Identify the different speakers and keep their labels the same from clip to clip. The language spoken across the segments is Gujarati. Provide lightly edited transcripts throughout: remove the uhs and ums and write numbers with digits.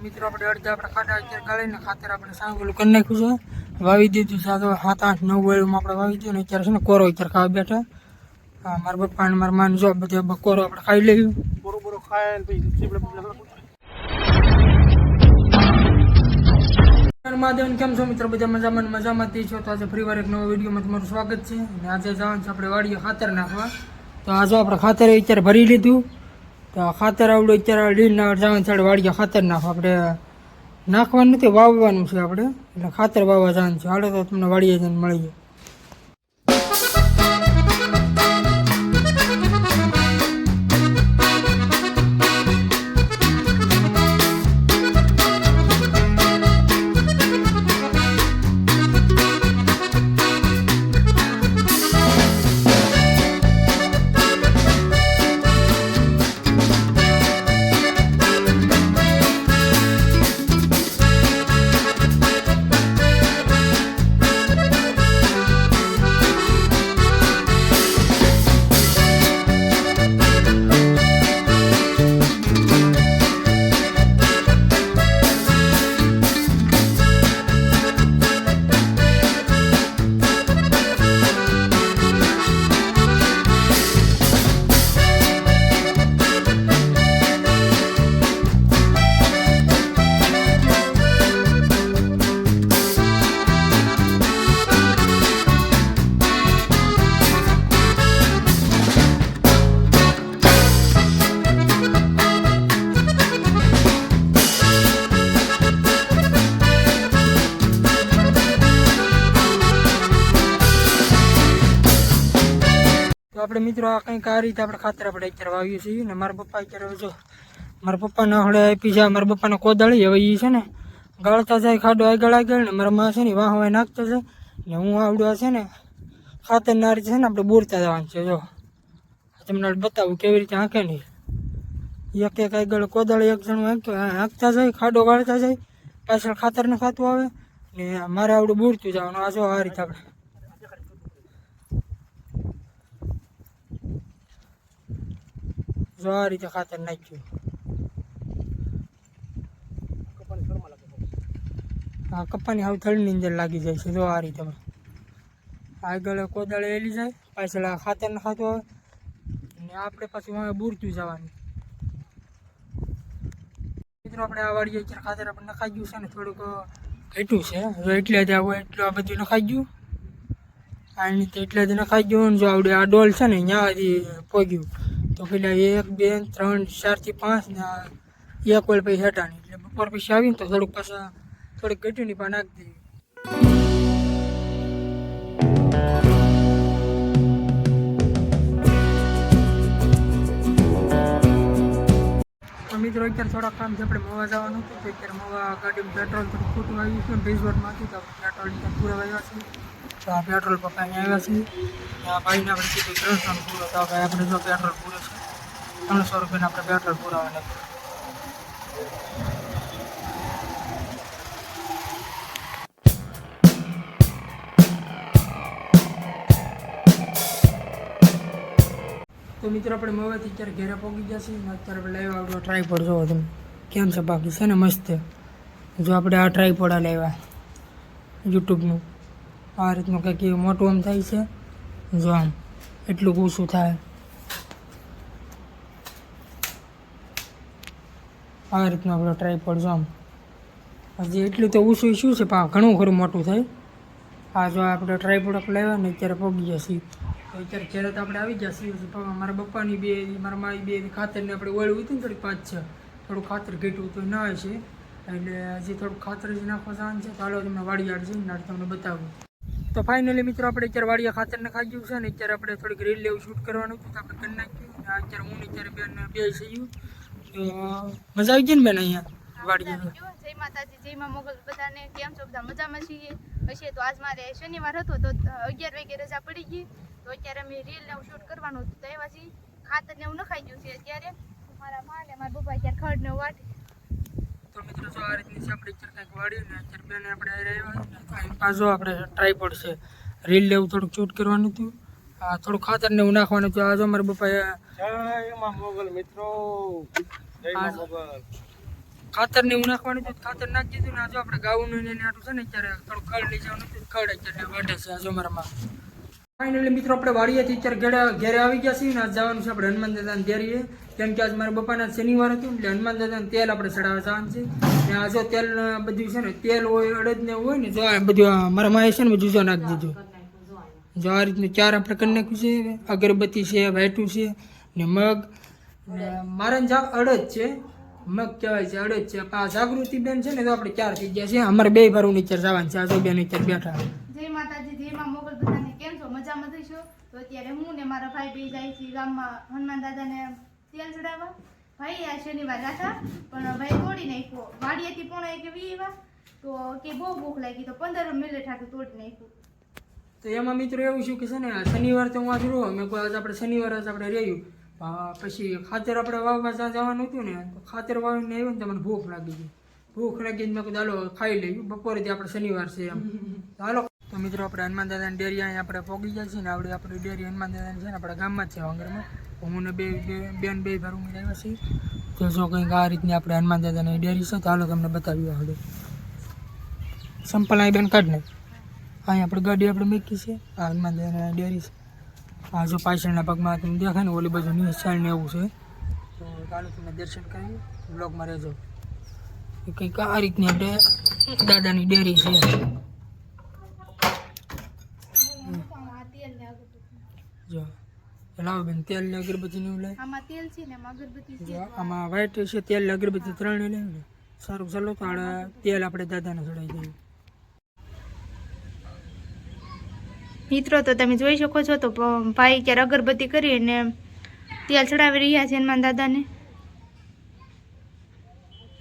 Speaker 1: મિત્રો આપણે અડધા આપણે ખાડા અત્યારે ગાળીને ખાતર આપણે સાંગોલું કરી નાખ્યું છે, વાવી દીધું છે. 7, 8, 9 વેળમાં આપણે વાવી દીધું ને અત્યારે છે ને કોરો અત્યારે ખાવા બેઠા. મારા પપ્પા અને મારા માન જો બધે કોરો આપણે ખાઈ લેવું.
Speaker 2: બરોબર ખાય ને પછી
Speaker 1: મહાદેવન કેમ છો મિત્રો? બધા મજામાં જ છો. તો આજે ફરીવાર એક નવા વિડીયોમાં તમારું સ્વાગત છે. અને આજે જવાનું છે આપણે વાડીએ ખાતર નાખવા. તો આજે આપણે ખાતર અત્યારે ભરી લીધું. તો ખાતર આવડું અત્યારે લીધને જવાનું છે વાડીએ ખાતર નાખવા. આપણે નાખવાનું નથી, વાવવાનું છે આપણે, એટલે ખાતર વાવવા જવાનું છે. હાલો તો તમને વાડીએ જઈને મળીએ. આપણે મિત્રો આ કંઈક આ રીતે આપણે ખાતર આપણે અત્યારે વાવીએ છીએ. ને મારા પપ્પા અત્યારે જો મારા પપ્પાને હળે આપી છે. મારા પપ્પાને કોદાળી હવે એ છે ને ગાળતા જાય ખાડો આગળ ને મારા માં છે ને વાહ વાહ નાખતા જાય ને હું આવડું છે ને ખાતર ના રીતે છે ને આપણે બોરતા જવાનું છે. જો તમને બતાવું કેવી રીતે હાંકે નહીં. એક આગળ કોદાળી એક જણું હાંકતા જાય, ખાડો ગાળતા જાય, પાછળ ખાતર ને ખાતું આવે ને મારે આવડું બોરતું જવાનું. આ જો આ રીતે આપણે જો આ રીતે ખાતર નાખ્યું. હા, કપ્પાની હાવ થળની અંદર લાગી જાય છે. જો આ રીતે આગળ કોદાળી એલી જાય, પાછળ આ ખાતર ને ખાતું આવે ને આપણે પાછું હવે બૂરતું જવાનું. મિત્રો આપણે આ વાડીએ અત્યારે ખાતર આપણે નખાઈ ગયું છે ને થોડુંક ઘટ્યું છે. જો એટલે જ આવું એટલું આ બધું નખાઈ ગયું. આ રીતે એટલે જ નખાઈ ગયું. જો આવડે આ ડોલ છે ને ત્યાંથી પોગ્યું તો પેલા 1, 2, 3, 4 થી 5 ને એક ઓલ પછી હેઠાની એટલે બપોર પછી આવીને તો થોડુંક પાછા થોડીક ઘટીની પણ નાખી દેવી. તો મિત્રો અત્યારે થોડા કામ છે, આપણે મવા જવાનું હતું. તો અત્યારે મવા ગાડીમાં પેટ્રોલ થોડું ખોટું આવ્યું છે. 20 વોટમાં હતું તો પેટ્રોલ પૂરા આવ્યા છે. તો આ પેટ્રોલ પપ્પા અહીંયા આવ્યા છે. આ ભાઈને આપણે કીધું 300 પૂરો. તો ભાઈ આપણે જો પેટ્રોલ પૂરો છે, 300 રૂપિયાને આપણે પેટ્રોલ પુરાવાના. તો મિત્રો આપણે મવાથી અત્યારે ઘેરે પહોંચી ગયા છીએ. અત્યારે આપણે લાવ્યા આપણો ટ્રાયપોડ. જોવો તમે કેમ છે, બાકી છે ને મસ્ત. જો આપણે આ ટ્રાયપોડ આ લાવ્યા યુટ્યુબનું. આ રીતનું કંઈક એવું મોટું આમ થાય છે. જો આમ એટલું ઓછું થાય. આ રીતનું આપણો ટ્રાયપોડ જો આમ હજી એટલું તો ઓછું શું છે પણ ઘણું ખરું મોટું થાય. આ જો આપણે ટ્રાયપોડ આપણે લાવ્યા ને અત્યારે પહોંચી ગયા છીએ. તો અત્યારે ઘરે તો આપણે આવી ગયા છીએ. મારા પપ્પાની બે, મારા મારી બે ખાતરને આપણે ઓળવું હતું ને થોડીક 5-6 થોડું ખાતર ઘટ્યું તો ના છે, એટલે હજી થોડુંક ખાતર જ નાખવા જવાનું છે. તો હાલો તમને વાડીયાડ જઈને તમને બતાવું. તો ફાઇનલી મિત્રો આપણે અત્યારે વાડીયા ખાતર નખાઈ ગયું છે ને અત્યારે આપણે થોડીક રીલ લેવું શૂટ કરવાનું હતું તો આપણે કરી નાખ્યું. અને અત્યારે હું અત્યારે બેન બે છીએ. તો મજા આવી ગઈ ને બેન અહીંયા વાડીએ?
Speaker 3: જય માતાજી, જય માં મોગલ. બધાને કેમ છો? બધા મજામાં છીએ હશે. તો આજ મારે શનિવાર હતો તો 11 વાગે રજા પડી ગઈ. તો અત્યારે અમે રીલ ને શૂટ કરવાનું હતું. તો એવા છીએ ખાતર ને એવું નખાઈ ગયું છે. અત્યારે મારા મા ને મારા પપ્પા અત્યારે ખડ ને વાટી.
Speaker 1: તો મિત્રો જો આ રીતની છે આપણે અત્યારે કંઈક વાળ્યું ને અત્યારે બેને આપણે આવ્યા. જો આપણે ટ્રાયપોડ છે, રીલ લેવું થોડુંક શૂટ કરવાનું હતું. હા, થોડું ખાતર ને એવું નાખવાનું હતું. આ જો મારા પપ્પાએ
Speaker 2: જય માં મોગલ મિત્રો, જય માં મોગલ.
Speaker 1: ખાતર ને એવું નાખવાનું હતું, ખાતર નાખી દીધું ને આ જો આપણે ગાઉનું ને એને આટલું છે ને અત્યારે થોડું ખડ લઈ જવાનું હતું, ખડ અત્યારે વાટે છે આ જો મારામાં. ફાઇનલી મિત્રો આપણે વાડીએથી અત્યારે ઘેરે આવી ગયા છીએ ને આજ જવાનું છે આપણે હનુમાન દાદાને ડેરીએ, કેમ કે આજ મારા બપાના શનિવાર હતું એટલે હનુમાન દાદાને તેલ આપણે ચડાવવા જવાનું છે. ને આ જો તેલ બધું છે ને તેલ હોય અડદ ને હોય ને જો આ બધું મારા માએ છે ને બધું જો નાખી દીધું. જો આ રીતનું 4 આપણે કરી નાખ્યું છે, અગરબત્તી છે, વાયટું છે ને મગ ને મારા જા અડદ છે, મગ કહેવાય છે, અડદ છે. આ જાગૃતિ બેન છે ને તો આપણે 4 થઈ ગયા છે. અમારે 2 ભારું નીચે જવાનું છે. આ જો બેન અત્યારે બેઠા.
Speaker 3: જય માતાજી, જય માં મોગલ, બધાને કેમ છો? મજામાં થઈશો? તો અત્યારે હું ને મારા ભાઈ બે જાય છે ગામમાં હનુમાન દાદાને તેલ ચડાવવા. ભાઈ આ શનિવાર હતા પણ ભાઈ તોડી નાખ્યો. વાડીએથી પોણા 1 વીવા તો કે બહુ ભૂખ લાગી તો 15 મિનિટ હાટું તોડી નાખ્યું.
Speaker 1: તો એમાં મિત્રો એવું શું કે છે ને શનિવાર તો હું આજ રહું, મેં કોઈ આજ આપણે શનિવાર જ આપણે રહ્યું. પછી ખાતર આપણે વાવવા જવાનું હતું ને તો ખાતર વાવીને આવ્યું ને તો મને ભૂખ લાગી ગઈ. ભૂખ લાગીને મેં કીધું હાલો ખાઈ લઈએ, બપોરેથી આપણે શનિવાર છે એમ. તો હાલો તો મિત્રો આપણે હનુમાન દાદાની ડેરી અહીંયા આપણે પહોંચી જાય છે ને આવડે આપણી ડેરી હનુમાન દાદાની છે ને આપણા ગામમાં જ છે વાંગરમાં. હું ને બેન ભારું આવ્યા છીએ. તો જો કંઈક આ રીતની આપણે હનુમાન દાદાની ડેરી છે તો હાલો તમને બતાવ્યું હવે. સંપલ અહીં બેન કાઢ ને અહીંયા આપણે ગાડી આપણે મૂકી છે. આ હનુમાન દાદાની ડેરી છે. આ જો પાછળના પગમાં તમે દેખાય ને ઓલી બાજુ ન્યૂઝ ચાઇલ્ડ ને એવું છે. તો ચાલો તમને દર્શન કરી બ્લોગમાં રહેજો. કંઈક આ રીતની આપણે દાદાની ડેરી છે. જો લાવો બેન તેલ ને અગરબત્તી ને એવું લાય.
Speaker 3: આમાં તેલ છે ને આમાં અગરબત્તી છે.
Speaker 1: આમાં વ્હાઈટ છે તેલ ને અગરબત્તી 3 ને લેવું ને સારું. ચાલો તો તેલ આપણે દાદાને ચડાવી દઈએ.
Speaker 3: મિત્રો તો તમે જોઈ શકો છો તો ભાઈ ક્યારે અગરબત્તી કરી અને તેલ ચડાવી રહ્યા છે હનુમાન દાદાને.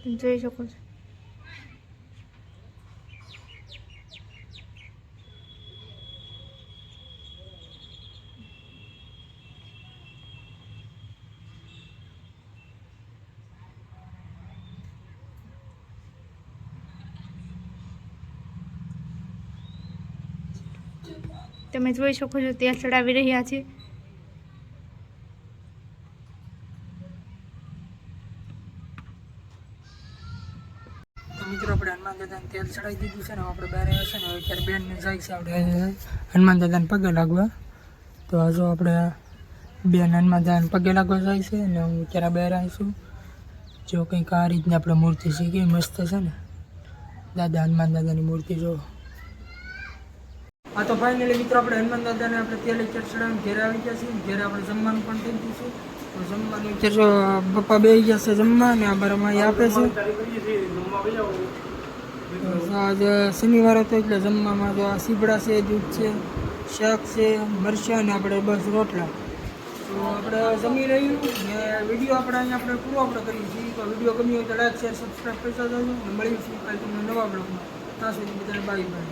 Speaker 3: તમે જોઈ શકો છો. તમે જોઈ શકો છો તેલ ચડાવી રહ્યા છે.
Speaker 1: તો મિત્રો આપણે હનુમાન દાદાને તેલ ચડાવી દીધું છે ને આપણે બહાર આવ્યા છે ને અત્યારે બેનને જાય છે આપણે હનુમાન દાદાને પગે લાગવા. તો આ જો આપણે બેન હનુમાન દાદાને પગે લાગવા જાય છે અને હું અત્યારે બહાર આવીશું. જો કંઈક આ રીતની આપણે મૂર્તિ છે કે મસ્ત છે ને દાદા હનુમાન દાદાની મૂર્તિ જો. હા તો ફાઇનલી મિત્રો આપણે હનુમાન દાદાને આપણે તેલ ચડાવીને ઘેરે આવી ગયા છીએ. ઘેરે આપણે જમવાનું પણ થઈ ગયું છે. તો જમવાનું અત્યારે પપ્પા બે ગયા છે જમવા ને આ બરામાં આપે છે. આજે શનિવાર હતો એટલે જમવામાં તો આ સીબડા છે, દૂધ છે, શાક છે, મરચાં ને આપણે બસ રોટલા. તો આપણે જમી રહ્યું ને વિડીયો આપણે અહીંયા આપણે પૂરો આપણે કરીએ છીએ. તો વિડીયો ગમ્યો હોય તો લાઈક શેર સબસ્ક્રાઈબ કરતા જજો અને મળીશું કાલે તમને નવા બ્લોગમાં. ત્યાં સુધી બધાને બાય બાય.